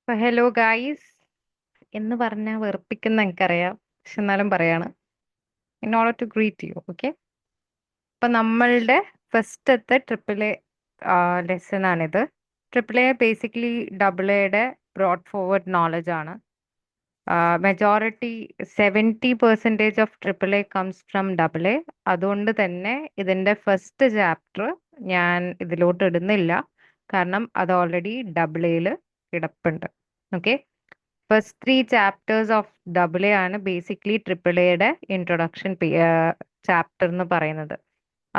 Hello guys എന്ന് പറഞ്ഞാൽ വെറുപ്പിക്കുന്ന എനിക്കറിയാം, പക്ഷെ എന്നാലും പറയാണ്. In order to greet you, okay. അപ്പൊ നമ്മളുടെ ഫസ്റ്റത്തെ ട്രിപ്പിൾ എ ലെസൺ ആണിത്. ട്രിപ്പിൾ എ ബേസിക്കലി ഡബിൾ എയുടെ ബ്രോഡ് ഫോർവേഡ് നോളജ് ആണ്. Majority 70% of triple A comes from double A. അതുകൊണ്ട് തന്നെ ഇതിന്റെ ഫസ്റ്റ് ചാപ്റ്റർ ഞാൻ ഇതിലോട്ട് ഇടുന്നില്ല, കാരണം അത് ഓൾറെഡി ഡബിൾ എയിൽ കിടപ്പുണ്ട്. Okay. First three chapters of double A ആണ് ബേസിക്കലി ട്രിപ്പിൾ എയുടെ ഇൻട്രൊഡക്ഷൻ ചാപ്റ്റർ എന്ന് പറയുന്നത്.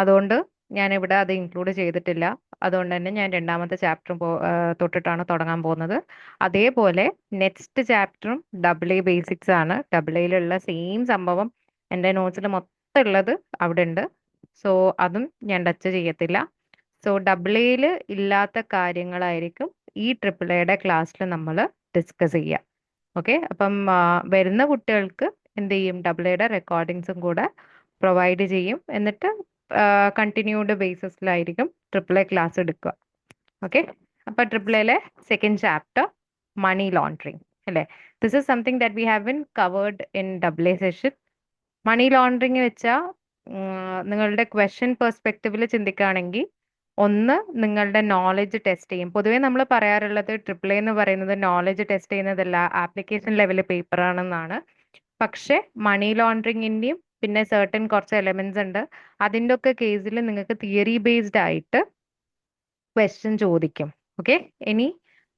അതുകൊണ്ട് ഞാൻ ഇവിടെ അത് ഇൻക്ലൂഡ് ചെയ്തിട്ടില്ല. അതുകൊണ്ട് തന്നെ ഞാൻ രണ്ടാമത്തെ ചാപ്റ്റർ തൊട്ടിട്ടാണ് തുടങ്ങാൻ പോകുന്നത്. അതേപോലെ നെക്സ്റ്റ് ചാപ്റ്ററും ഡബിൾ എ ബേസിക്സ് ആണ്. ഡബിൾ എയിലുള്ള സെയിം സംഭവം എൻ്റെ നോട്ട്സിൽ മൊത്തം ഉള്ളത് അവിടെ ഉണ്ട്. സോ അതും ഞാൻ ടച്ച് ചെയ്യത്തില്ല. സോ ഡബിൾ എയിൽ ഇല്ലാത്ത കാര്യങ്ങളായിരിക്കും ഈ ട്രിപ്പിൾ എയുടെ ക്ലാസ്സിൽ നമ്മൾ ഡിസ്കസ് ചെയ്യുക. ഓക്കെ. അപ്പം വരുന്ന കുട്ടികൾക്ക് എന്ത് ചെയ്യും, ഡബിൾ എയുടെ റെക്കോർഡിങ്സും കൂടെ പ്രൊവൈഡ് ചെയ്യും. എന്നിട്ട് കണ്ടിന്യൂഡ് ബേസിസിലായിരിക്കും ട്രിപ്പിൾ എ ക്ലാസ് എടുക്കുക. ഓക്കെ. അപ്പൊ ട്രിപ്പിൾ എയിലെ സെക്കൻഡ് ചാപ്റ്റർ മണി ലോണ്ടറിങ് അല്ലേ. This is something that we have been covered in double A session. Money laundering വെച്ചാൽ നിങ്ങളുടെ ക്വസ്റ്റ്യൻ പെർസ്പെക്റ്റീവിൽ ചിന്തിക്കുകയാണെങ്കിൽ, ഒന്ന് നിങ്ങളുടെ നോളജ് ടെസ്റ്റ് ചെയ്യും. പൊതുവേ നമ്മൾ പറയാറുള്ളത് ട്രിപ്പിൾ എ എന്ന് പറയുന്നത് നോളജ് ടെസ്റ്റ് ചെയ്യുന്നതല്ല, ആപ്ലിക്കേഷൻ ലെവൽ പേപ്പർ ആണെന്നാണ്. പക്ഷെ മണി ലോണ്ടറിങ്ങിന്റെയും പിന്നെ സർട്ടൻ കുറച്ച് എലമെന്റ്സ് ഉണ്ട്. അതിൻ്റെ ഒക്കെ കേസിൽ നിങ്ങൾക്ക് തിയറി ബേസ്ഡ് ആയിട്ട് ക്വസ്റ്റ്യൻ ചോദിക്കും. ഓക്കെ. ഇനി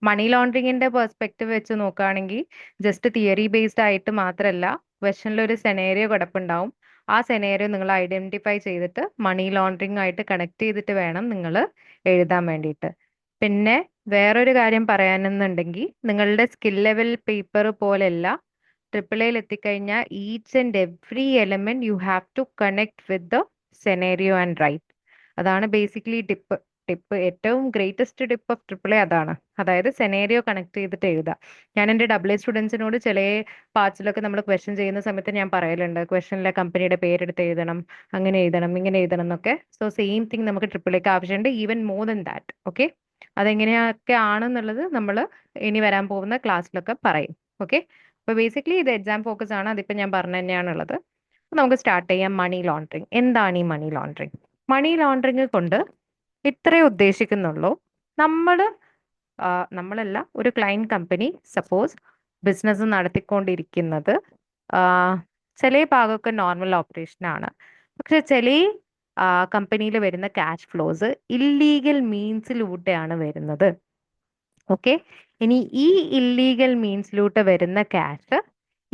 മണി ലോണ്ടറിങ്ങിന്റെ പെർസ്പെക്റ്റീവ് വെച്ച് നോക്കുകയാണെങ്കിൽ ജസ്റ്റ് തിയറി ബേസ്ഡ് ആയിട്ട് മാത്രമല്ല, ക്വസ്റ്റ്യനിൽ ഒരു സെനേറിയോ കിടപ്പുണ്ടാവും. ആ സെനേറിയോ നിങ്ങൾ ഐഡന്റിഫൈ ചെയ്തിട്ട് മണി ലോണ്ടറിങ് ആയിട്ട് കണക്ട് ചെയ്തിട്ട് വേണം നിങ്ങൾ എഴുതാൻ വേണ്ടിയിട്ട്. പിന്നെ വേറൊരു കാര്യം പറയാനെന്നുണ്ടെങ്കിൽ, നിങ്ങളുടെ സ്കിൽ ലെവൽ പേപ്പർ പോലെയല്ല ട്രിപ്പിൾ എയിൽ എത്തിക്കഴിഞ്ഞാൽ each and every element you have to connect with the scenario and write. അതാണ് ബേസിക്കലി ടിപ്പ് ഏറ്റവും greatest tip of triple A അതാണ്. അതായത് സെനേറിയോ കണക്ട് ചെയ്തിട്ട് എഴുതുക. ഞാൻ എൻ്റെ ഡബിൾ എ സ്റ്റുഡൻസിനോട് ചില പാർട്സിലൊക്കെ നമ്മൾ ക്വസ്റ്റ്യൻ ചെയ്യുന്ന സമയത്ത് ഞാൻ പറയലുണ്ട്, ക്വസ്റ്റ്യനിലെ കമ്പനിയുടെ പേരെടുത്ത് എഴുതണം, അങ്ങനെ എഴുതണം, ഇങ്ങനെ എഴുതണം എന്നൊക്കെ. സോ സെയിം തിങ് നമുക്ക് ട്രിപ്പിൾ എക്ക് ആവശ്യമുണ്ട്, even more than that. Okay. അതെങ്ങനെയൊക്കെ ആണെന്നുള്ളത് നമ്മൾ ഇനി വരാൻ പോകുന്ന ക്ലാസ്സിലൊക്കെ പറയും. ഓക്കെ. അപ്പോൾ ബേസിക്കലി ഇത് എക്സാം ഫോക്കസ് ആണ്, അതിപ്പോൾ ഞാൻ പറഞ്ഞു തന്നെയാണുള്ളത്. നമുക്ക് സ്റ്റാർട്ട് ചെയ്യാം. മണി ലോണ്ടറിങ് എന്താണ്? ഈ മണി ലോണ്ടറിങ്, മണി ലോണ്ടറിങ് കൊണ്ട് ഇത്രേ ഉദ്ദേശിക്കുന്നുള്ളൂ. നമ്മൾ നമ്മളല്ല, ഒരു ക്ലയന്റ് കമ്പനി സപ്പോസ് ബിസിനസ് നടത്തിക്കൊണ്ടിരിക്കുന്നത് ചില ഭാഗമൊക്കെ നോർമൽ ഓപ്പറേഷൻ ആണ്. പക്ഷെ ചില കമ്പനിയിൽ വരുന്ന ക്യാഷ് ഫ്ലോസ് ഇല്ലീഗൽ മീൻസിലൂടെയാണ് വരുന്നത്. ഓക്കെ. ഇനി ഈ ഇല്ലീഗൽ മീൻസിലൂടെ വരുന്ന ക്യാഷ്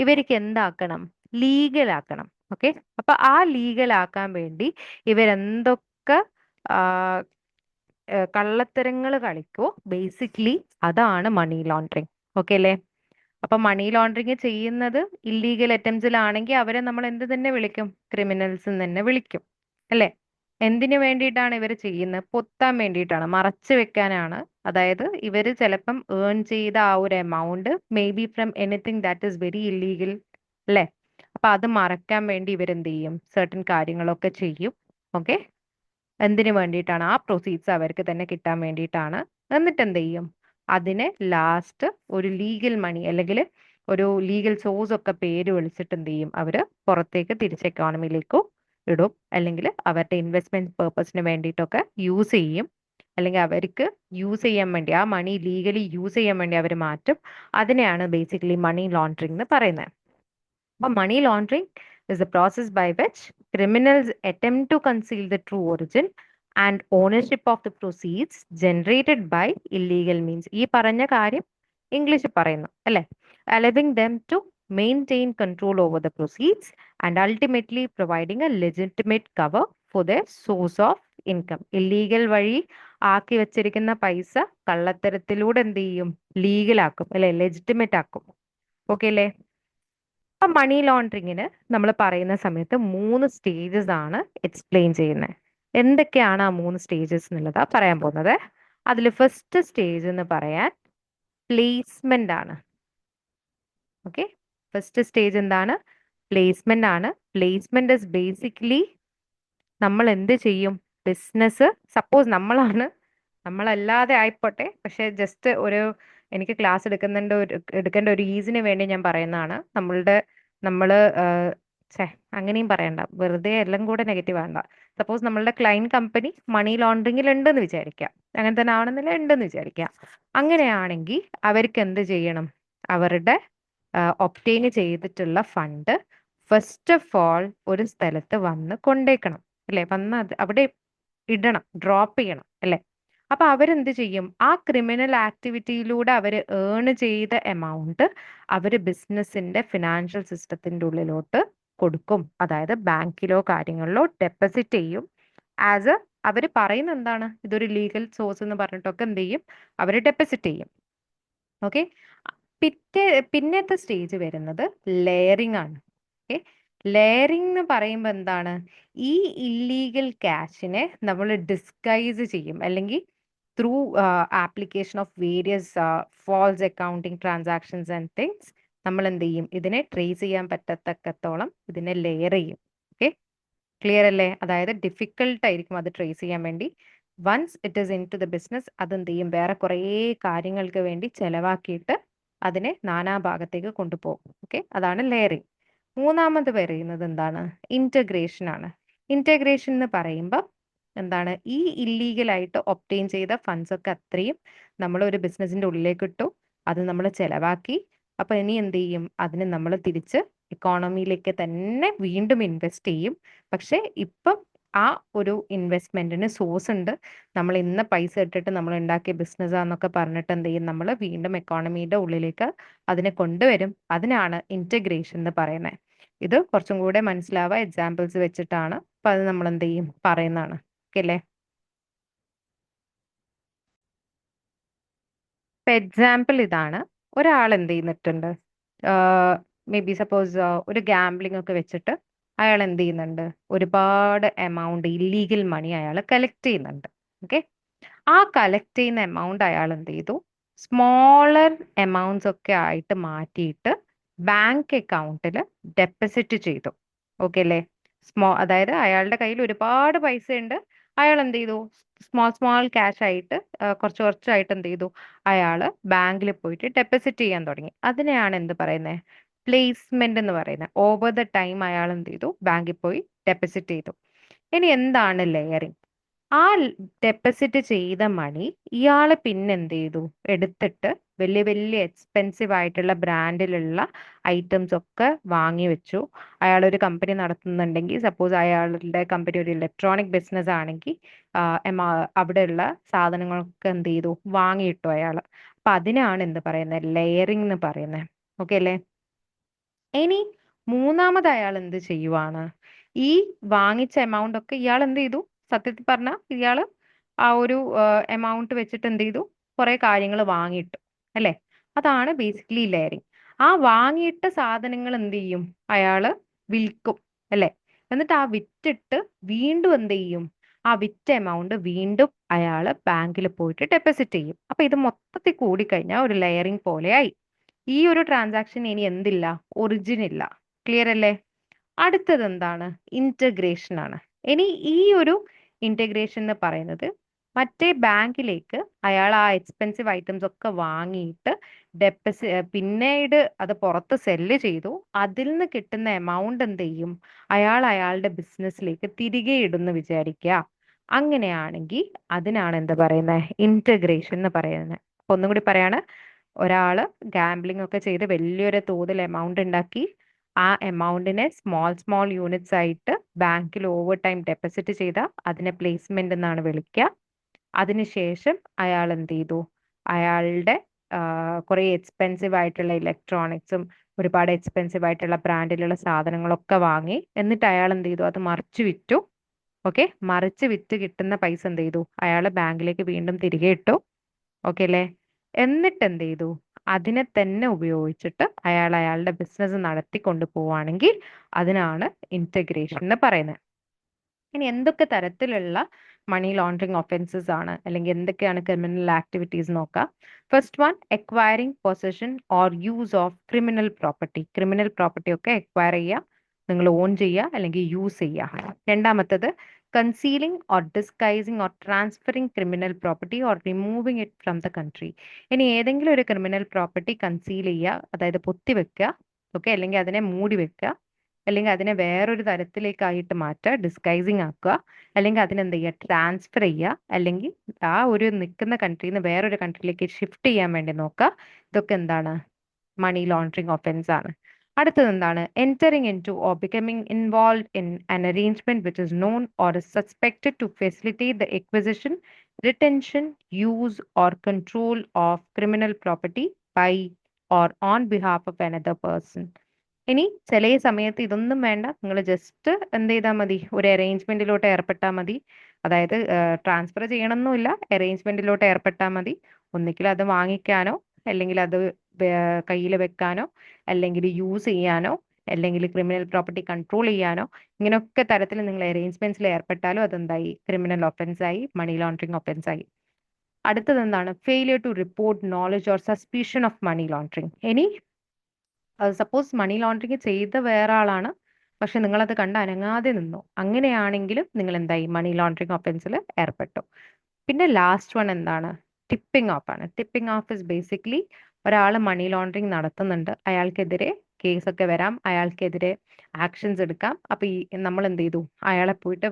ഇവർക്ക് എന്താക്കണം? ലീഗൽ ആക്കണം. ഓക്കെ. അപ്പൊ ആ ലീഗൽ ആക്കാൻ വേണ്ടി ഇവരെന്തൊക്കെ കള്ളത്തരങ്ങൾ കളിക്കോ, ബേസിക്കലി അതാണ് മണി ലോണ്ടറിങ്. ഓക്കെ അല്ലേ. അപ്പൊ മണി ലോണ്ടറിങ് ചെയ്യുന്നത് ഇല്ലീഗൽ അറ്റംപ്റ്റ്സിലാണെങ്കിൽ അവരെ നമ്മൾ എന്ത് തന്നെ വിളിക്കും? ക്രിമിനൽസ് തന്നെ വിളിക്കും അല്ലേ. എന്തിനു വേണ്ടിയിട്ടാണ് ഇവർ ചെയ്യുന്നത്? പൊത്താൻ വേണ്ടിയിട്ടാണ്, മറച്ചു വെക്കാനാണ്. അതായത് ഇവർ ചിലപ്പം ഏൺ ചെയ്ത ആ ഒരു amount may be from anything that is very illegal അല്ലേ. അപ്പൊ അത് മറക്കാൻ വേണ്ടി ഇവരെന്ത് ചെയ്യും? സർട്ടൻ കാര്യങ്ങളൊക്കെ ചെയ്യും. ഓക്കെ. എന്തിനു വേണ്ടിയിട്ടാണ്? ആ പ്രൊസീഡ്സ് അവർക്ക് തന്നെ കിട്ടാൻ വേണ്ടിയിട്ടാണ്. എന്നിട്ട് എന്ത് ചെയ്യും? അതിനെ ലാസ്റ്റ് ഒരു ലീഗൽ മണി അല്ലെങ്കിൽ ഒരു ലീഗൽ സോഴ്സ് ഒക്കെ പേര് വിളിച്ചിട്ട് എന്ത് ചെയ്യും? അവര് പുറത്തേക്ക് തിരിച്ച് എക്കോണമിയിലേക്കോ ഇടും, അല്ലെങ്കിൽ അവരുടെ ഇൻവെസ്റ്റ്മെന്റ് പേർപ്പസിന് വേണ്ടിയിട്ടൊക്കെ യൂസ് ചെയ്യും. അല്ലെങ്കിൽ അവർക്ക് യൂസ് ചെയ്യാൻ വേണ്ടി, ആ മണി ലീഗലി യൂസ് ചെയ്യാൻ വേണ്ടി അവർ മാറ്റും. അതിനെയാണ് ബേസിക്കലി മണി ലോണ്ടറിങ് എന്ന് പറയുന്നത്. But money laundering is the process by which criminals attempt to conceal the true origin and ownership of the proceeds generated by illegal means. ഈ പറഞ്ഞ കാര്യം ഇംഗ്ലീഷിൽ പറയുന്നു അല്ലെ. Allowing them to maintain control over the proceeds and ultimately providing a legitimate cover for their source of income. Illegal വഴി ആക്കി വെച്ചിരിക്കുന്ന പൈസ കള്ളത്തരത്തിലൂടെ എന്ത് ചെയ്യും? ലീഗൽ ആക്കും അല്ലെ, ലെജിറ്റിമേറ്റ് ആക്കും. ഓക്കെ അല്ലേ. അപ്പൊ മണി ലോണ്ടറിങ്ങിന് നമ്മൾ പറയുന്ന സമയത്ത് 3 സ്റ്റേജസ് ആണ് എക്സ്പ്ലെയിൻ ചെയ്യുന്നത്. എന്തൊക്കെയാണ് ആ 3 സ്റ്റേജസ് എന്നുള്ളതാ പറയാൻ പോകുന്നത്. അതിൽ ഫസ്റ്റ് സ്റ്റേജ് എന്ന് പറയാൻ പ്ലേസ്മെന്റ് ആണ്. ഓക്കെ. ഫസ്റ്റ് സ്റ്റേജ് എന്താണ്? പ്ലേസ്മെന്റ് ആണ്. പ്ലേസ്മെന്റ് ഇസ് ബേസിക്കലി നമ്മൾ എന്ത് ചെയ്യും? ബിസിനസ് സപ്പോസ് നമ്മളല്ലാതെ ആയിപ്പോട്ടെ, പക്ഷെ ജസ്റ്റ് ഒരു എനിക്ക് ക്ലാസ് എടുക്കേണ്ട ഒരു ഈസിന് വേണ്ടി ഞാൻ പറയുന്നതാണ്. നമ്മള് ഛേ അങ്ങനെയും പറയണ്ട, വെറുതെ എല്ലാം കൂടെ നെഗറ്റീവ് ആകണ്ട. സപ്പോസ് നമ്മളുടെ ക്ലയന്റ് കമ്പനി മണി ലോണ്ടറിങ്ങിൽ ഉണ്ടെന്ന് വിചാരിക്കാം, അങ്ങനെ തന്നെ ആവണമെന്നില്ല, ഉണ്ടെന്ന് വിചാരിക്കാം. അങ്ങനെയാണെങ്കിൽ അവർക്ക് എന്ത് ചെയ്യണം? അവരുടെ ഒപ്റ്റെയിൻ ചെയ്തിട്ടുള്ള ഫണ്ട് ഫസ്റ്റ് ഓഫ് ഓൾ ഒരു സ്ഥലത്ത് വന്ന് കൊണ്ടേക്കണം, അല്ലെ? വന്ന് അത് അവിടെ ഇടണം, ഡ്രോപ്പ് ചെയ്യണം, അല്ലെ? അപ്പൊ അവരെന്ത് ചെയ്യും? ആ ക്രിമിനൽ ആക്ടിവിറ്റിയിലൂടെ അവര് ഏൺ ചെയ്ത എമൗണ്ട് അവര് ബിസിനസിന്റെ ഫിനാൻഷ്യൽ സിസ്റ്റത്തിന്റെ ഉള്ളിലോട്ട് കൊടുക്കും. അതായത് ബാങ്കിലോ കാര്യങ്ങളിലോ ഡെപ്പോസിറ്റ് ചെയ്യും. ആസ് എ അവര് പറയുന്ന എന്താണ്, ഇതൊരു ലീഗൽ സോഴ്സ് എന്ന് പറഞ്ഞിട്ടൊക്കെ എന്ത് ചെയ്യും? അവര് ഡെപ്പോസിറ്റ് ചെയ്യും. ഓക്കെ. പിറ്റേ പിന്നത്തെ സ്റ്റേജ് വരുന്നത് ലെയറിംഗ് ആണ്. ഓക്കെ. ലെയറിംഗ് എന്ന് പറയുമ്പോൾ എന്താണ്? ഈ ഇല്ലീഗൽ ക്യാഷിനെ നമ്മൾ ഡിസ്ഗൈസ് ചെയ്യും, അല്ലെങ്കിൽ through application of various false accounting transactions and things നമ്മൾ എന്ത് ചെയ്യും? ഇതിനെ ട്രേസ് ചെയ്യാൻ പറ്റത്തക്കത്തോളം ഇതിനെ ലെയർ ചെയ്യും. ഓക്കെ. ക്ലിയർ അല്ലേ? അതായത് ഡിഫിക്കൽട്ട് ആയിരിക്കും അത് ട്രേസ് ചെയ്യാൻ വേണ്ടി. Once it is into the business, അതെന്ത് ചെയ്യും? വേറെ കുറേ കാര്യങ്ങൾക്ക് വേണ്ടി ചെലവാക്കിയിട്ട് അതിനെ നാനാഭാഗത്തേക്ക് കൊണ്ടുപോകും. ഓക്കെ, അതാണ് ലെയറിംഗ്. മൂന്നാമത് പറയുന്നത് എന്താണ്? ഇന്റഗ്രേഷൻ ആണ്. ഇന്റഗ്രേഷൻ എന്ന് പറയുമ്പോൾ എന്താണ്? ഈ ഇല്ലീഗൽ ആയിട്ട് ഒപ്റ്റെയിൻ ചെയ്ത ഫണ്ട്സ് ഒക്കെ അത്രയും നമ്മൾ ഒരു ബിസിനസിന്റെ ഉള്ളിലേക്ക് ഇട്ടു, അത് നമ്മൾ ചെലവാക്കി. അപ്പൊ ഇനി എന്ത് ചെയ്യും? അതിന് നമ്മൾ തിരിച്ച് ഇക്കോണമിയിലേക്ക് തന്നെ വീണ്ടും ഇൻവെസ്റ്റ് ചെയ്യും. പക്ഷെ ഇപ്പം ആ ഒരു ഇൻവെസ്റ്റ്മെന്റിന് സോഴ്സ് ഉണ്ട്. നമ്മൾ ഇന്ന പൈസ ഇട്ടിട്ട് നമ്മൾ ഉണ്ടാക്കിയ ബിസിനസ്സാന്നൊക്കെ പറഞ്ഞിട്ട് എന്ത് ചെയ്യും? നമ്മൾ വീണ്ടും എക്കോണമിയുടെ ഉള്ളിലേക്ക് അതിനെ കൊണ്ടുവരും. അതിനാണ് ഇന്റഗ്രേഷൻ എന്ന് പറയുന്നത്. ഇത് കുറച്ചും കൂടെ മനസ്സിലാവുക എക്സാമ്പിൾസ് വെച്ചിട്ടാണ്. അപ്പൊ അത് നമ്മൾ എന്ത് ചെയ്യും? പറയുന്നതാണ്. ഓക്കെ അല്ലേ? ഇപ്പൊ എക്സാമ്പിൾ ഇതാണ്. ഒരാൾ എന്ത് ചെയ്യുന്നിട്ടുണ്ട്? മേ ബി സപ്പോസ് ഒരു ഗാംബ്ലിംഗ് ഒക്കെ വെച്ചിട്ട് അയാൾ എന്ത് ചെയ്യുന്നുണ്ട്? ഒരുപാട് എമൗണ്ട് ഇല്ലീഗൽ മണി അയാൾ കളക്ട് ചെയ്യുന്നുണ്ട്. ഓക്കെ. ആ കളക്ട് ചെയ്യുന്ന എമൗണ്ട് അയാൾ എന്ത് ചെയ്തു? സ്മോളർ എമൗണ്ട്സ് ഒക്കെ ആയിട്ട് മാറ്റിയിട്ട് ബാങ്ക് അക്കൗണ്ടിൽ ഡെപ്പോസിറ്റ് ചെയ്തു. ഓക്കെ അല്ലേ? അതായത് അയാളുടെ കയ്യിൽ ഒരുപാട് പൈസ ഉണ്ട്. അയാൾ എന്ത് ചെയ്തു? സ്മോൾ സ്മോൾ ക്യാഷ് ആയിട്ട് കുറച്ച് കുറച്ചായിട്ട് എന്ത് ചെയ്തു? അയാള് ബാങ്കിൽ പോയിട്ട് ഡെപ്പോസിറ്റ് ചെയ്യാൻ തുടങ്ങി. അതിനെയാണ് എന്ത് പറയുന്നത്? പ്ലേസ്മെന്റ് എന്ന് പറയുന്നത്. ഓവർ ദ ടൈം അയാൾ എന്ത് ചെയ്തു? ബാങ്കിൽ പോയി ഡെപ്പോസിറ്റ് ചെയ്തു. ഇനി എന്താണ് ലെയറിംഗ്? ആ ഡെപ്പോസിറ്റ് ചെയ്ത മണി ഇയാള് പിന്നെന്ത് ചെയ്തു? എടുത്തിട്ട് വലിയ വലിയ എക്സ്പെൻസീവ് ആയിട്ടുള്ള ബ്രാൻഡിലുള്ള ഐറ്റംസ് ഒക്കെ വാങ്ങി വെച്ചു. അയാൾ ഒരു കമ്പനി നടത്തുന്നുണ്ടെങ്കിൽ, സപ്പോസ് അയാളുടെ കമ്പനി ഒരു ഇലക്ട്രോണിക് ബിസിനസ് ആണെങ്കിൽ അവിടെയുള്ള സാധനങ്ങളൊക്കെ എന്ത് ചെയ്തു? വാങ്ങിയിട്ടു അയാൾ. അപ്പൊ അതിനാണ് എന്ത് പറയുന്നത്? ലെയറിംഗ് എന്ന് പറയുന്നത്. ഓക്കെ അല്ലേ? ഇനി മൂന്നാമത് അയാൾ എന്ത് ചെയ്യുവാണ്? ഈ വാങ്ങിച്ച എമൗണ്ട് ഒക്കെ ഇയാൾ എന്ത് ചെയ്തു? സത്യത്തിൽ പറഞ്ഞാൽ ഇയാള് ആ ഒരു എമൗണ്ട് വെച്ചിട്ട് എന്ത് ചെയ്തു? കുറെ കാര്യങ്ങൾ വാങ്ങിയിട്ടു, അല്ലെ? അതാണ് ബേസിക്കലി ലെയറിങ്. ആ വാങ്ങിയിട്ട സാധനങ്ങൾ എന്ത് ചെയ്യും? അയാള് വിൽക്കും, അല്ലെ? എന്നിട്ട് ആ വിറ്റിട്ട് വീണ്ടും എന്ത് ചെയ്യും? ആ വിറ്റ എമൗണ്ട് വീണ്ടും അയാള് ബാങ്കിൽ പോയിട്ട് ഡെപ്പോസിറ്റ് ചെയ്യും. അപ്പൊ ഇത് മൊത്തത്തിൽ കൂടിക്കഴിഞ്ഞാൽ ഒരു ലെയറിങ് പോലെയായി. ഈ ഒരു ട്രാൻസാക്ഷൻ ഇനി എന്തില്ല? ഒറിജിൻ ഇല്ല. ക്ലിയർ അല്ലേ? അടുത്തത് എന്താണ്? ഇന്റഗ്രേഷൻ ആണ്. ഇനി ഈ ഒരു ഇന്റഗ്രേഷൻ എന്ന് പറയുന്നത് മറ്റേ ബാങ്കിലേക്ക് അയാൾ ആ എക്സ്പെൻസീവ് ഐറ്റംസ് ഒക്കെ വാങ്ങിയിട്ട് പിന്നീട് അത് പുറത്ത് സെല്ല് ചെയ്തു. അതിൽ നിന്ന് കിട്ടുന്ന എമൗണ്ട് എന്ത് ചെയ്യും? അയാൾ അയാളുടെ ബിസിനസ്സിലേക്ക് തിരികെ ഇടുന്നു വിചാരിക്കുക. അങ്ങനെയാണെങ്കിൽ അതിനാണ് എന്ത് പറയുന്നത്? ഇന്റഗ്രേഷൻ എന്ന് പറയുന്നത്. അപ്പൊ ഒന്നും കൂടി പറയാണ്. ഒരാള് ഗാംബ്ലിംഗ് ഒക്കെ ചെയ്ത് വലിയൊരു തോതിൽ എമൗണ്ട് ഉണ്ടാക്കി. ആ എമൗണ്ടിനെ സ്മോൾ സ്മോൾ യൂണിറ്റ്സ് ആയിട്ട് ബാങ്കിൽ ഓവർ ടൈം ഡെപ്പോസിറ്റ് ചെയ്ത അതിനെ പ്ലേസ്മെന്റ് എന്നാണ് വിളിക്കുക. അതിനുശേഷം അയാൾ എന്ത് ചെയ്തു? അയാളുടെ കുറെ എക്സ്പെൻസീവ് ആയിട്ടുള്ള ഇലക്ട്രോണിക്സും ഒരുപാട് എക്സ്പെൻസീവ് ആയിട്ടുള്ള ബ്രാൻഡിലുള്ള സാധനങ്ങളൊക്കെ വാങ്ങി. എന്നിട്ട് അയാൾ എന്ത് ചെയ്തു? അത് മറിച്ച് വിറ്റു. ഓക്കെ. മറിച്ച് വിറ്റ് കിട്ടുന്ന പൈസ എന്ത് ചെയ്തു? അയാൾ ബാങ്കിലേക്ക് വീണ്ടും തിരികെ ഇട്ടു. ഓക്കെ അല്ലേ? എന്നിട്ട് എന്ത് ചെയ്തു? അതിനെ തന്നെ ഉപയോഗിച്ചിട്ട് അയാൾ അയാളുടെ ബിസിനസ് നടത്തിക്കൊണ്ട് പോവുകയാണെങ്കിൽ അതിനാണ് ഇന്റഗ്രേഷൻ എന്ന് പറയുന്നത്. ഇനി എന്തൊക്കെ തരത്തിലുള്ള മണി ലോണ്ടറിങ് ഒഫൻസസ് ആണ്, അല്ലെങ്കിൽ എന്തൊക്കെയാണ് ക്രിമിനൽ ആക്ടിവിറ്റീസ് നോക്കാം. First one, acquiring possession or use of criminal property. Criminal property ഒക്കെ എക്വയർ ചെയ്യുക, നിങ്ങൾ ഓൺ ചെയ്യുക അല്ലെങ്കിൽ യൂസ് ചെയ്യുക. രണ്ടാമത്തത്, concealing or disguising or transferring criminal property or removing it from the country. ഇനി ഏതെങ്കിലും ഒരു ക്രിമിനൽ പ്രോപ്പർട്ടി കൺസീൽ ചെയ്യുക, അതായത് പൊത്തിവെക്കുക, ഓക്കെ, അല്ലെങ്കിൽ അതിനെ മൂടി വെക്കുക, അല്ലെങ്കിൽ അതിനെ വേറൊരു തരത്തിലേക്കായിട്ട് മാറ്റുക, ഡിസ്ഗൈസിങ് ആക്കുക, അല്ലെങ്കിൽ അതിനെന്ത് ചെയ്യുക, ട്രാൻസ്ഫർ ചെയ്യുക, അല്ലെങ്കിൽ ആ ഒരു നിൽക്കുന്ന കൺട്രിയിൽ നിന്ന് വേറൊരു കൺട്രിയിലേക്ക് ഷിഫ്റ്റ് ചെയ്യാൻ വേണ്ടി നോക്കുക. ഇതൊക്കെ എന്താണ്? മണി ലോണ്ടറിങ് ഒഫൻസ് ആണ്. അടുത്തത് എന്താണ്? Entering into or becoming involve in an arrangement which is known or is suspected to facilitate the acquisition, retention, use or control of criminal property by or on behalf of another person. ഇനി ചില സമയത്ത് ഇതൊന്നും വേണ്ട, നിങ്ങൾ just എന്ത് ചെയ്താൽ മതി, ഒരു അറേഞ്ച്മെന്റിലോട്ട് ഏർപ്പെട്ടാൽ മതി. അതായത് ട്രാൻസ്ഫർ ചെയ്യണമെന്നില്ല, അറേഞ്ച്മെന്റിലോട്ട് ഏർപ്പെട്ടാൽ മതി. ഒന്നിക്കിൽ അത് വാങ്ങിക്കാനോ, അല്ലെങ്കിൽ അത് കയ്യിൽ വെക്കാനോ, അല്ലെങ്കിൽ യൂസ് ചെയ്യാനോ, അല്ലെങ്കിൽ ക്രിമിനൽ പ്രോപ്പർട്ടി കൺട്രോൾ ചെയ്യാനോ, ഇങ്ങനെയൊക്കെ തരത്തിൽ നിങ്ങൾ അറേഞ്ച്മെന്റ്സിൽ ഏർപ്പെട്ടാലും അതെന്തായി? ക്രിമിനൽ ഒഫൻസ് ആയി, മണി ലോണ്ടറിങ് ഒഫൻസ് ആയി. അടുത്തത് എന്താണ്? Failure to report knowledge or suspicion of money laundering. ഇനി സപ്പോസ് മണി ലോണ്ടറിങ് ചെയ്ത വേറെ ആളാണ്, പക്ഷെ നിങ്ങളത് കണ്ട് അനങ്ങാതെ നിന്നു, അങ്ങനെയാണെങ്കിലും നിങ്ങൾ എന്തായി? മണി ലോണ്ടറിങ് ഒഫൻസിൽ ഏർപ്പെട്ടു. പിന്നെ ലാസ്റ്റ് വൺ എന്താണ്? ടിപ്പിംഗ് ഓഫ് ആണ്. ടിപ്പിംഗ് ഓഫ് ഇസ് ബേസിക്കലി ഒരാൾ മണി ലോണ്ടറിങ് നടത്തുന്നുണ്ട്, അയാൾക്കെതിരെ കേസൊക്കെ വരാം, അയാൾക്കെതിരെ ആക്ഷൻസ് എടുക്കാം. അപ്പൊ ഈ നമ്മൾ എന്ത് ചെയ്തു? അയാളെ പോയിട്ട്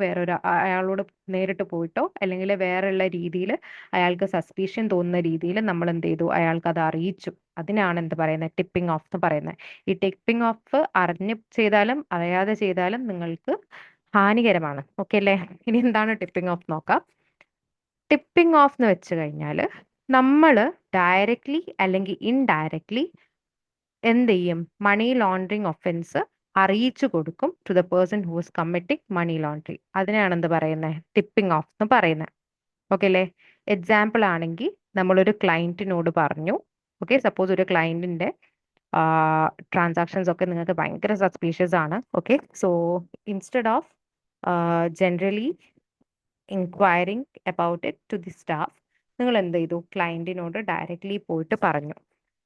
അയാളോട് നേരിട്ട് പോയിട്ടോ, അല്ലെങ്കിൽ വേറെയുള്ള രീതിയിൽ അയാൾക്ക് സസ്പീഷൻ തോന്നുന്ന രീതിയിൽ നമ്മൾ എന്ത് ചെയ്തു? അയാൾക്ക് അത് അറിയിച്ചു. അതിനാണ് എന്ത് പറയുന്നത്? ടിപ്പിംഗ് ഓഫ് എന്ന് പറയുന്നത്. ഈ ടിപ്പിംഗ് ഓഫ് അറിഞ്ഞ് ചെയ്താലും അറിയാതെ ചെയ്താലും നിങ്ങൾക്ക് ഹാനികരമാണ്. ഓക്കെ അല്ലേ? ഇനി എന്താണ് ടിപ്പിംഗ് ഓഫ് നോക്കാം. ടിപ്പിംഗ് ഓഫ് എന്ന് വെച്ച് കഴിഞ്ഞാൽ നമ്മൾ ഡയറക്ട്ലി അല്ലെങ്കിൽ ഇൻഡയറക്ട്ലി എന്ത് ചെയ്യും? മണി ലോണ്ടറിങ് ഒഫൻസ് അറിയിച്ചു കൊടുക്കും to the person who is committing money laundering. അതിനെയാണ് എന്ത് പറയുന്നത്? ടിപ്പിംഗ് ഓഫ് എന്ന് പറയുന്നത്. ഓക്കെ അല്ലേ? എക്സാമ്പിൾ ആണെങ്കിൽ നമ്മളൊരു ക്ലയന്റിനോട് പറഞ്ഞു, ഓക്കെ, സപ്പോസ് ഒരു ക്ലയന്റിന്റെ ട്രാൻസാക്ഷൻസ് ഒക്കെ നിങ്ങൾക്ക് ഭയങ്കര സസ്പീഷ്യസ് ആണ്. Okay, so instead of generally inquiring about it to the staff, നിങ്ങൾ എന്ത് ചെയ്തു? ക്ലയന്റിനോട് ഡയറക്ട്ലി പോയിട്ട് പറഞ്ഞു,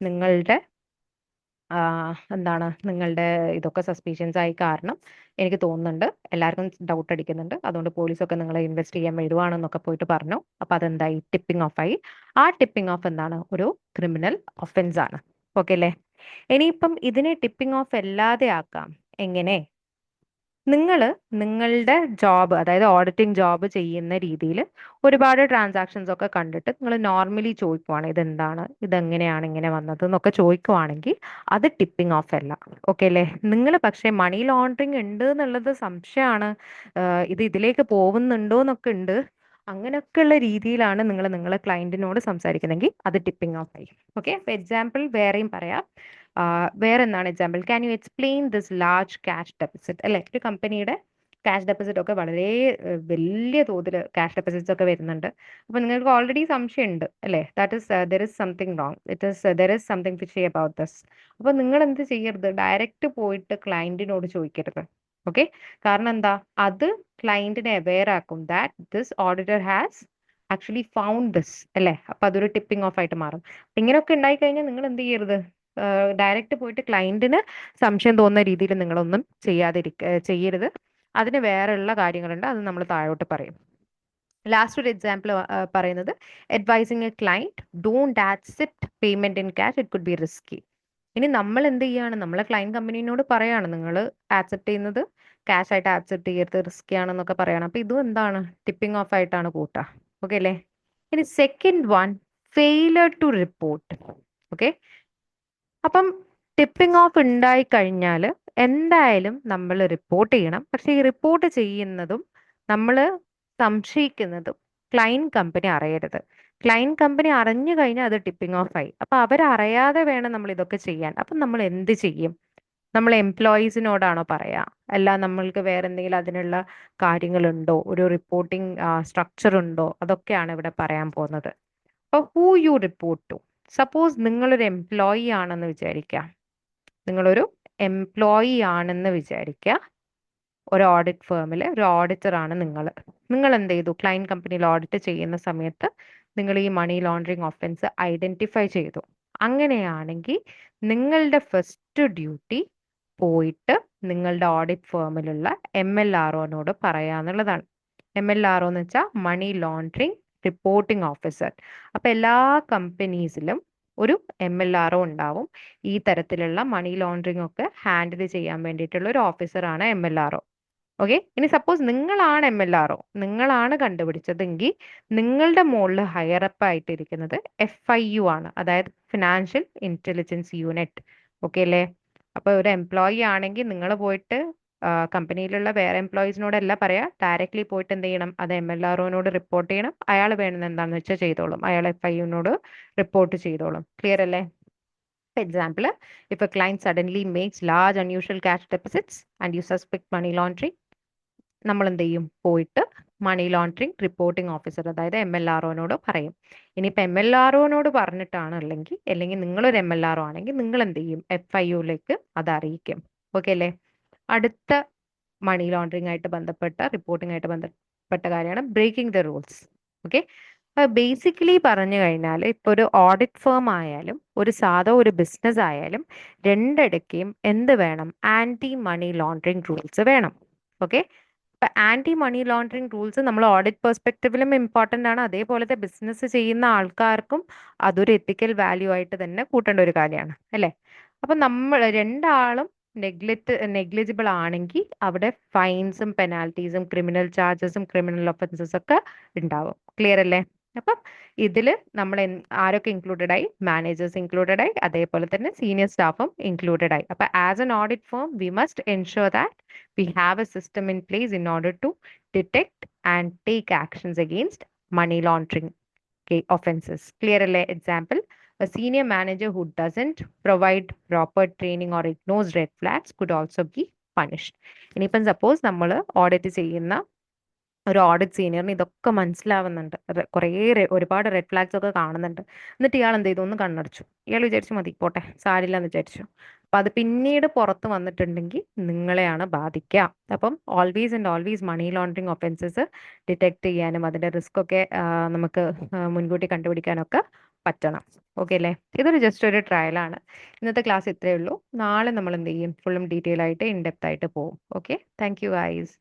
നിങ്ങളുടെ എന്താണ്, നിങ്ങളുടെ ഇതൊക്കെ സസ്പീഷ്യൻസ് ആയി കാരണം എനിക്ക് തോന്നുന്നുണ്ട്, എല്ലാവർക്കും ഡൗട്ട് അടിക്കുന്നുണ്ട്, അതുകൊണ്ട് പോലീസൊക്കെ നിങ്ങളെ ഇൻവെസ്റ്റ് ചെയ്യാൻ വരുവാണെന്നൊക്കെ പോയിട്ട് പറഞ്ഞു. അപ്പൊ അതെന്തായി? ടിപ്പിംഗ് ഓഫ് ആയി. ആ ടിപ്പിംഗ് ഓഫ് എന്താണ്? ഒരു ക്രിമിനൽ ഒഫൻസ് ആണ്. ഓക്കെ അല്ലേ? ഇനിയിപ്പം ഇതിനെ ടിപ്പിംഗ് ഓഫ് അല്ലാതെ ആക്കാം. എങ്ങനെ? നിങ്ങൾ നിങ്ങളുടെ ജോബ്, അതായത് ഓഡിറ്റിംഗ് ജോബ് ചെയ്യുന്ന രീതിയിൽ ഒരുപാട് ട്രാൻസാക്ഷൻസ് ഒക്കെ കണ്ടിട്ട് നിങ്ങൾ നോർമലി ചോദിക്കുവാണ്, ഇതെന്താണ്, ഇതെങ്ങനെയാണ് ഇങ്ങനെ വന്നത് എന്നൊക്കെ ചോദിക്കുവാണെങ്കിൽ അത് ടിപ്പിംഗ് ഓഫ് അല്ല. ഓക്കെ അല്ലേ? നിങ്ങൾ പക്ഷേ മണി ലോണ്ടറിങ് ഉണ്ട് എന്നുള്ളത് സംശയമാണ്, ഇത് ഇതിലേക്ക് പോകുന്നുണ്ടോ എന്നൊക്കെ ഉണ്ട്, അങ്ങനെയൊക്കെയുള്ള രീതിയിലാണ് നിങ്ങൾ നിങ്ങളെ ക്ലയന്റിനോട് സംസാരിക്കുന്നെങ്കിൽ അത് ടിപ്പിംഗ് ഓഫ് ആയി. ഓക്കെ, അപ്പൊ എക്സാമ്പിൾ വേറെയും പറയാം. വേറെ എന്താണ് example? Can you explain this large cash deposit? അല്ലെ, ഒരു കമ്പനിയുടെ ക്യാഷ് ഡെപ്പോസിറ്റ് ഒക്കെ വളരെ വലിയ തോതിൽ ക്യാഷ് ഡെപ്പോസിറ്റ്സ് ഒക്കെ വരുന്നുണ്ട്. അപ്പൊ നിങ്ങൾക്ക് ഓൾറെഡി സംശയം ഉണ്ട് അല്ലെ, that is there is something wrong, there is something fishy about this. അപ്പൊ നിങ്ങൾ എന്ത് ചെയ്യരുത്? ഡയറക്റ്റ് പോയിട്ട് ക്ലയന്റിനോട് ചോദിക്കരുത്. ഓക്കെ, കാരണം എന്താ? അത് ക്ലയന്റിനെ അവെയർ ആക്കും that this auditor has actually found this, അല്ലേ? അപ്പൊ അതൊരു ടിപ്പിംഗ് ഓഫ് ആയിട്ട് മാറും. ഇങ്ങനെയൊക്കെ ഉണ്ടായി കഴിഞ്ഞാൽ നിങ്ങൾ എന്ത് ചെയ്യരുത്? ഡയറക്റ്റ് പോയിട്ട് ക്ലയന്റിന് സംശയം തോന്നുന്ന രീതിയിൽ നിങ്ങളൊന്നും ചെയ്യരുത്. അതിന് വേറെയുള്ള കാര്യങ്ങളുണ്ട്, അത് നമ്മൾ താഴോട്ട് പറയും. ലാസ്റ്റ് ഒരു എക്സാമ്പിൾ പറയുന്നത്, advising A client don't accept payment in cash, it could be risky. ഇനി നമ്മൾ എന്ത് ചെയ്യാണ്? നമ്മളെ ക്ലയന്റ് കമ്പനീനോട് പറയാണ്, നിങ്ങൾ ആക്സെപ്റ്റ് ചെയ്യുന്നത് ക്യാഷ് ആയിട്ട് ആക്സെപ്റ്റ് ചെയ്യരുത്, റിസ്കി ആണെന്നൊക്കെ പറയണം. അപ്പൊ ഇതും എന്താണ്? ടിപ്പിംഗ് ഓഫ് ആയിട്ടാണ് കൂട്ടുക. ഓക്കെ അല്ലേ? ഇനി second one, failure to report. Okay, അപ്പം ടിപ്പിംഗ് ഓഫ് ഉണ്ടായി കഴിഞ്ഞാൽ എന്തായാലും നമ്മൾ റിപ്പോർട്ട് ചെയ്യണം. പക്ഷെ ഈ റിപ്പോർട്ട് ചെയ്യുന്നതും നമ്മൾ സംശയിക്കുന്നതും ക്ലയന്റ് കമ്പനി അറിയരുത്. ക്ലയന്റ് കമ്പനി അറിഞ്ഞു കഴിഞ്ഞാൽ അത് ടിപ്പിംഗ് ഓഫ് ആയി. അപ്പൊ അവരറിയാതെ വേണം നമ്മൾ ഇതൊക്കെ ചെയ്യാൻ. അപ്പം നമ്മൾ എന്ത് ചെയ്യും? നമ്മൾ എംപ്ലോയീസിനോടാണോ പറയാ? അല്ല നമ്മൾക്ക് വേറെ എന്തെങ്കിലും അതിനുള്ള കാര്യങ്ങളുണ്ടോ? ഒരു റിപ്പോർട്ടിംഗ് സ്ട്രക്ചർ ഉണ്ടോ? അതൊക്കെയാണ് ഇവിടെ പറയാൻ പോകുന്നത്. അപ്പോൾ who you report to? Suppose നിങ്ങളൊരു എംപ്ലോയി ആണെന്ന് വിചാരിക്കുക. നിങ്ങളൊരു എംപ്ലോയി ആണെന്ന് വിചാരിക്കുക. ഒരു ഓഡിറ്റ് ഫേമിൽ ഒരു ഓഡിറ്റർ ആണ് നിങ്ങൾ. നിങ്ങൾ എന്ത് ചെയ്തു? ക്ലയന്റ് കമ്പനിയിൽ ഓഡിറ്റ് ചെയ്യുന്ന സമയത്ത് നിങ്ങൾ ഈ മണി ലോണ്ടറിങ് ഒഫൻസ് ഐഡന്റിഫൈ ചെയ്തു. അങ്ങനെയാണെങ്കിൽ നിങ്ങളുടെ ഫസ്റ്റ് ഡ്യൂട്ടി പോയിട്ട് നിങ്ങളുടെ ഓഡിറ്റ് ഫേമിലുള്ള MLROനോട് പറയാന്നുള്ളതാണ്. MLRO എന്ന് വെച്ചാൽ മണി ലോണ്ടറിങ് റിപ്പോർട്ടിംഗ് ഓഫീസർ. അപ്പൊ എല്ലാ കമ്പനീസിലും ഒരു MLRO ഉണ്ടാവും. ഈ തരത്തിലുള്ള മണി ലോണ്ടറിങ് ഒക്കെ ഹാൻഡിൽ ചെയ്യാൻ വേണ്ടിയിട്ടുള്ള ഒരു ഓഫീസറാണ് MLRO. ഓക്കെ, ഇനി സപ്പോസ് നിങ്ങളാണ് MLRO, നിങ്ങളാണ് കണ്ടുപിടിച്ചതെങ്കിൽ നിങ്ങളുടെ മുകളിൽ ഹയറപ്പ് ആയിട്ടിരിക്കുന്നത് FIU ആണ്, അതായത് ഫിനാൻഷ്യൽ ഇന്റലിജൻസ് യൂണിറ്റ്. ഓക്കെ അല്ലേ? അപ്പൊ ഒരു എംപ്ലോയി ആണെങ്കിൽ നിങ്ങൾ പോയിട്ട് കമ്പനിയിലുള്ള വേറെ എംപ്ലോയീസിനോടല്ല പറയാ, ഡയറക്ട്ലി പോയിട്ട് എന്ത് ചെയ്യണം, അത് MLROനോട് റിപ്പോർട്ട് ചെയ്യണം. അയാൾ വേണമെന്ന് എന്താണെന്ന് വെച്ചാൽ ചെയ്തോളും, അയാൾ FIUനോട് റിപ്പോർട്ട് ചെയ്തോളും. ക്ലിയർ അല്ലേ? For example, if a client suddenly makes large unusual cash deposits and you suspect money laundering, നമ്മൾ എന്ത് ചെയ്യും, പോയിട്ട് മണി ലോണ്ടറിങ് റിപ്പോർട്ടിംഗ് ഓഫീസർ അതായത് MLROനോട് പറയും. ഇനിയിപ്പോൾ MLROനോട് പറഞ്ഞിട്ടാണ് അല്ലെങ്കിൽ നിങ്ങളൊരു MLRO ആണെങ്കിൽ നിങ്ങൾ എന്ത് ചെയ്യും, FIUലേക്ക് അത് അറിയിക്കും. ഓക്കെ അല്ലേ? അടുത്ത മണി ലോണ്ടറിങ് ആയിട്ട് ബന്ധപ്പെട്ട റിപ്പോർട്ടിംഗ് ആയിട്ട് ബന്ധപ്പെട്ട കാര്യമാണ് breaking the rules. Okay, basically പറഞ്ഞു കഴിഞ്ഞാൽ ഇപ്പോൾ ഒരു ഓഡിറ്റ് ഫേം ആയാലും ഒരു ബിസിനസ് ആയാലും രണ്ടിടയ്ക്കും എന്ത് വേണം, ആന്റി മണി ലോണ്ടറിങ് റൂൾസ് വേണം. ഓക്കെ, ഇപ്പൊ ആന്റി മണി ലോണ്ടറിങ് റൂൾസ് നമ്മൾ ഓഡിറ്റ് പെർസ്പെക്റ്റീവിലും ഇമ്പോർട്ടന്റ് ആണ്, അതേപോലത്തെ ബിസിനസ് ചെയ്യുന്ന ആൾക്കാർക്കും അതൊരു എത്തിക്കൽ വാല്യൂ ആയിട്ട് തന്നെ കൂട്ടേണ്ട ഒരു കാര്യമാണ് അല്ലേ? അപ്പൊ നമ്മൾ രണ്ടാളും നെഗ്ലിജിബിൾ ആണെങ്കിൽ അവിടെ ഫൈൻസും പെനാൽറ്റീസും ക്രിമിനൽ ചാർജസും ക്രിമിനൽ ഒഫൻസസ് ഒക്കെ ഉണ്ടാവും. ക്ലിയർ അല്ലേ? അപ്പം ഇതില് നമ്മൾ ആരൊക്കെ ഇൻക്ലൂഡഡ് ആയി, മാനേജേഴ്സ് ഇൻക്ലൂഡഡ് ആയി, അതേപോലെ തന്നെ സീനിയർ സ്റ്റാഫും ഇൻക്ലൂഡഡ് ആയി. അപ്പൊ as an audit firm we must ensure that we have a system in place in order to detect and take actions against money laundering offenses. Clear alle? Example, a senior manager who doesn't provide proper training or ignores red flags could also be punished. ഇനിയിപ്പം suppose നമ്മൾ audit ചെയ്യുന്ന ഒരു audit സീനിയറിന് ഇതൊക്കെ മനസ്സിലാവുന്നുണ്ട്, ഒരുപാട് red flags ഒക്കെ കാണുന്നുണ്ട്, എന്നിട്ട് ഇയാൾ എന്ത് ചെയ്തു, ഒന്ന് കണ്ണടച്ചു. ഇയാൾ വിചാരിച്ചു മതി പോട്ടെ സാരില്ല എന്ന് വിചാരിച്ചു. അപ്പൊ അത് പിന്നീട് പുറത്ത് വന്നിട്ടുണ്ടെങ്കിൽ നിങ്ങളെയാണ് ബാധിക്കുക. അപ്പം always and always money laundering offences detect ചെയ്യാനും അതിന്റെ റിസ്ക് ഒക്കെ നമുക്ക് മുൻകൂട്ടി കണ്ടുപിടിക്കാനൊക്കെ പറ്റണം. ഓക്കെ അല്ലേ? ഇതൊരു ജസ്റ്റ് ഒരു ട്രയലാണ്. ഇന്നത്തെ ക്ലാസ് ഇത്രയേ ഉള്ളൂ. നാളെ നമ്മൾ എന്ത് ചെയ്യും, ഫുള്ളും ഡീറ്റെയിൽ ആയിട്ട് ഇൻഡെപ്ത് ആയിട്ട് പോകും. Okay, thank you guys.